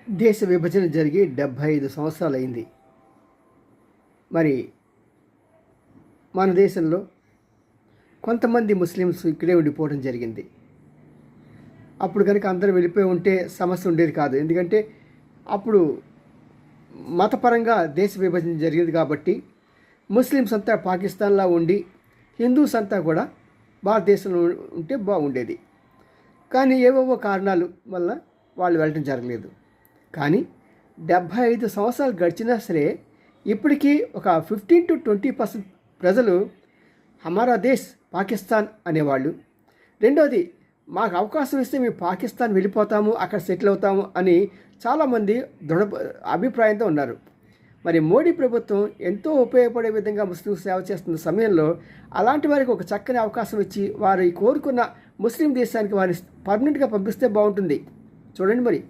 దేశ విభజన జరిగి 75 సంవత్సరాలైంది. మరి మన దేశంలో కొంతమంది ముస్లిమ్స్ ఇక్కడే ఉండిపోవడం జరిగింది. అప్పుడు కనుక అందరూ వెళ్ళిపోయి ఉంటే సమస్య ఉండేది కాదు. ఎందుకంటే అప్పుడు మతపరంగా దేశ విభజన జరిగింది కాబట్టి ముస్లిమ్స్ అంతా పాకిస్తాన్లో ఉండి హిందూస్ అంతా కూడా భారతదేశంలో ఉంటే బాగుండేది. కానీ ఏవేవో కారణాల వల్ల వాళ్ళు వెళ్ళటం జరగలేదు. కానీ 75 సంవత్సరాలు గడిచినా సరే ఇప్పటికీ ఒక 15-20% ప్రజలు హమారా దేశ్ పాకిస్తాన్ అనేవాళ్ళు. రెండోది, మాకు అవకాశం ఇస్తే మేము పాకిస్తాన్ వెళ్ళిపోతాము, అక్కడ సెటిల్ అవుతాము అని చాలామంది దృఢ అభిప్రాయంతో ఉన్నారు. మరి మోడీ ప్రభుత్వం ఎంతో ఉపయోగపడే విధంగా ముస్లిం సేవ చేస్తున్న సమయంలో అలాంటి వారికి ఒక చక్కని అవకాశం ఇచ్చి వారు కోరుకున్న ముస్లిం దేశానికి వారిని పర్మనెంట్గా పంపిస్తే బాగుంటుంది. చూడండి మరి.